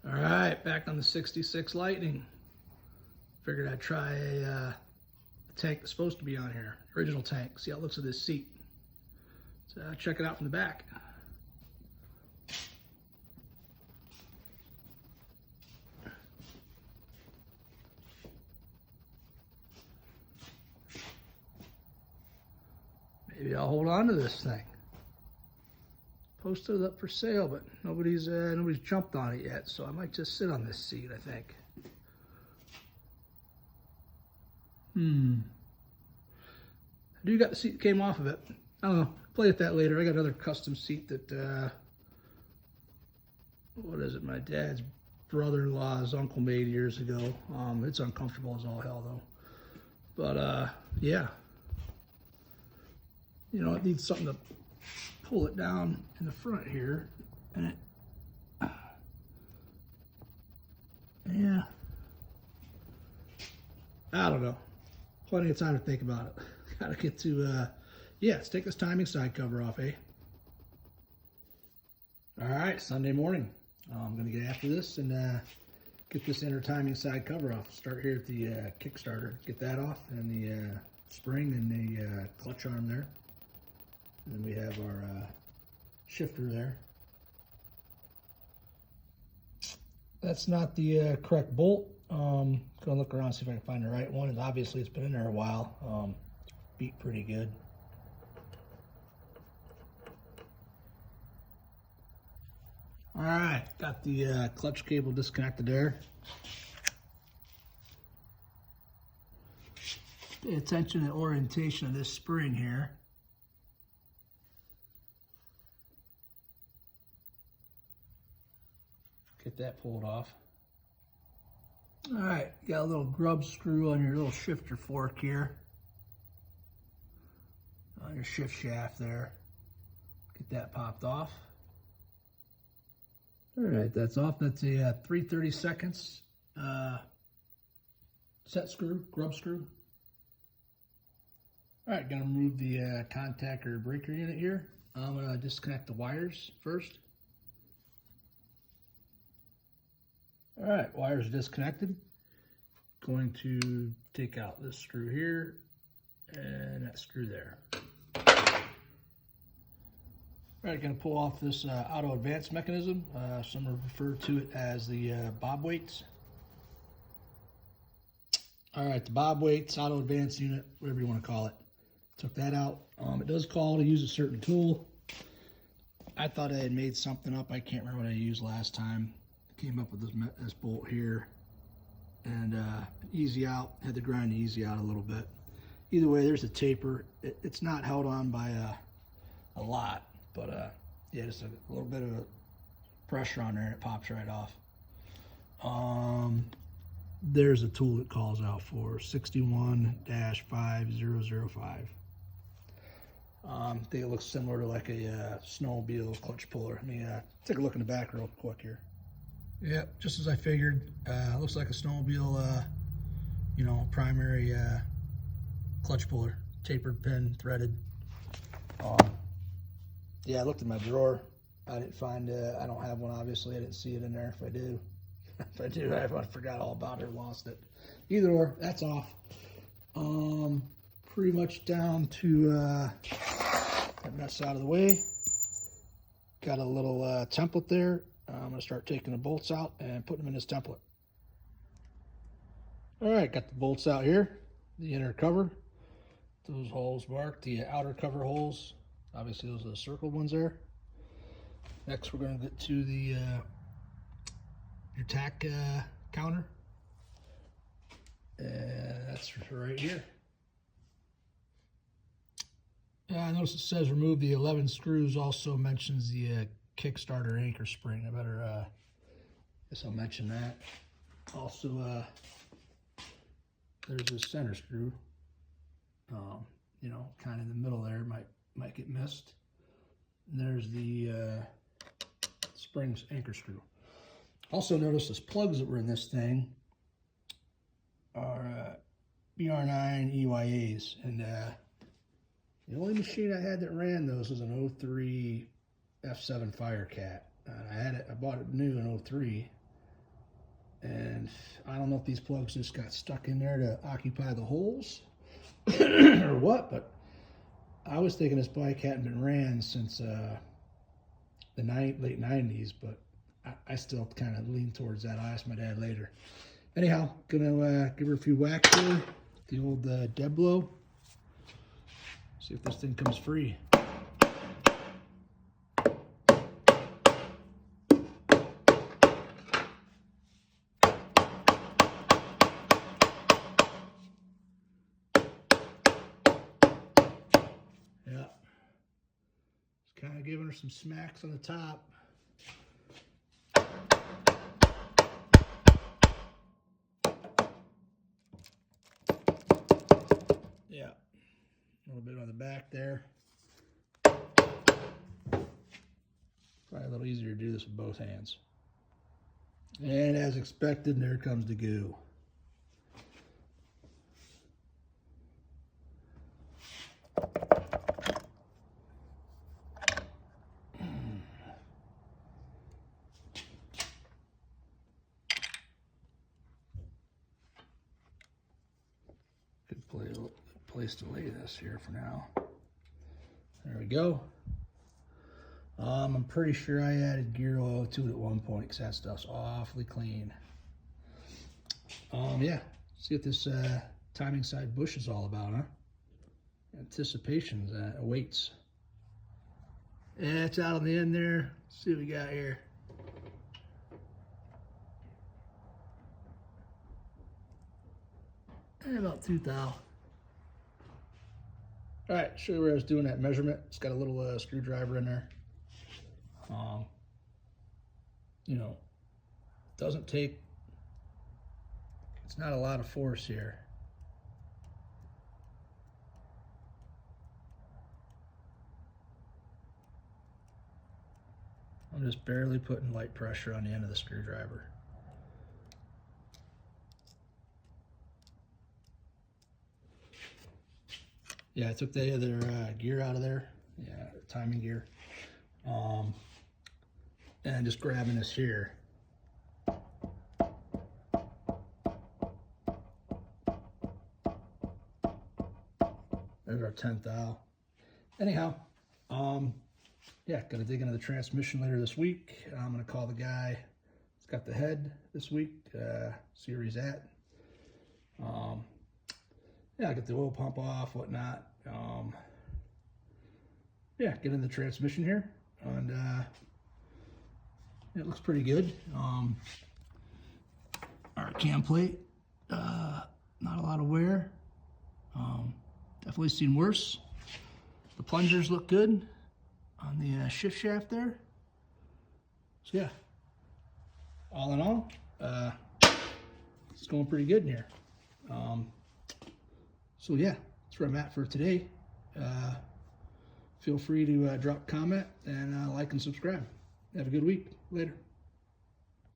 All right, back on the 66 Lightning. Figured I'd try a tank that's supposed to be on here. Original tank. See how it looks with this seat. So check it out from the back. Maybe I'll hold on to this thing. Posted it up for sale, but nobody's jumped on it yet, so I might just sit on this seat, I think. I do got the seat that came off of it. I don't know. Play with that later. I got another custom seat that, what is it? My dad's brother-in-law's uncle made years ago. It's uncomfortable as all hell, though. But, yeah. You know, it needs something to pull it down in the front here. And it, yeah. I don't know. Plenty of time to think about it. Gotta get to, yeah, let's take this timing side cover off, eh? All right, Sunday morning. I'm gonna get after this and get this inner timing side cover off. Start here at the Kickstarter, get that off, and the spring and the clutch arm there. And then we have our shifter there. That's not the correct bolt. Gonna look around, see if I can find the right one. And obviously it's been in there a while. Beat pretty good. All right, got the clutch cable disconnected there. Pay attention to the orientation of this spring here. Get that pulled off. All right, you got a little grub screw on your little shifter fork here. On your shift shaft there. Get that popped off. All right, that's off. That's a 3/32 set screw, grub screw. All right, gonna remove the contactor breaker unit here. I'm gonna disconnect the wires first. All right, wires disconnected. Going to take out this screw here and that screw there. All right, gonna pull off this auto advance mechanism. Some refer to it as the bob weights. All right, the bob weights, auto advance unit, whatever you want to call it. Took that out. It does call to use a certain tool. I thought I had made something up. I can't remember what I used last time. Came up with this bolt here, and easy out. Had to grind the easy out a little bit. Either way, there's a taper. It's not held on by a lot, but yeah, just a little bit of pressure on there, and it pops right off. There's a tool that calls out for 61-5005. I think it looks similar to like a snowmobile clutch puller. Let me take a look in the back real quick here. Yep, just as I figured. Looks like a snowmobile, you know, primary clutch puller, tapered pin, threaded. Yeah, I looked in my drawer. I didn't find. I don't have one. Obviously, I didn't see it in there. If I do, I forgot all about it or lost it. Either or, that's off. Pretty much down to that mess out of the way. Got a little template there. I'm going to start taking the bolts out and putting them in this template. All right, got the bolts out here, the inner cover. Those holes marked, the outer cover holes. Obviously, those are the circled ones there. Next, we're going to get to the your tack counter. And that's right here. I notice it says remove the 11 screws. Also mentions the Kickstarter anchor spring. I better, guess I'll mention that. Also, there's this center screw. You know, kind of in the middle there, might get missed. And there's the springs anchor screw. Also notice these plugs that were in this thing are BR9 EYAs, and the only machine I had that ran those was an 03 F7 Firecat. I bought it new in 03, And I don't know if these plugs just got stuck in there to occupy the holes or what, but I was thinking this bike hadn't been ran since the late 90s, but I still kind of lean towards that. I'll ask my dad later. Anyhow, gonna give her a few whacks here, the old dead blow. See if this thing comes free. Yeah, just kind of giving her some smacks on the top. Yeah, a little bit on the back there. Probably a little easier to do this with both hands. And as expected, there comes the goo. Good place to lay this here for now. There we go. I'm pretty sure I added gear oil to it at one point because that stuff's awfully clean. Yeah, see what this timing side bush is all about, huh? Anticipations awaits. Yeah, it's out on the end there. Let's see what we got here. And about 2 thou. All right, show you where I was doing that measurement. It's got a little screwdriver in there. You know, doesn't take, it's not a lot of force here. I'm just barely putting light pressure on the end of the screwdriver. Yeah, I took the other gear out of there. Yeah, timing gear. And just grabbing this here. There's our 10th thou. Anyhow, yeah, gonna dig into the transmission later this week. I'm gonna call the guy that's got the head this week, see where he's at. Yeah, get the oil pump off, whatnot. Yeah, get in the transmission here, and it looks pretty good. Our cam plate, not a lot of wear. Definitely seen worse. The plungers look good on the shift shaft there. So yeah, all in all, it's going pretty good in here. So yeah, that's where I'm at for today. Feel free to drop a comment and like and subscribe. Have a good week. Later.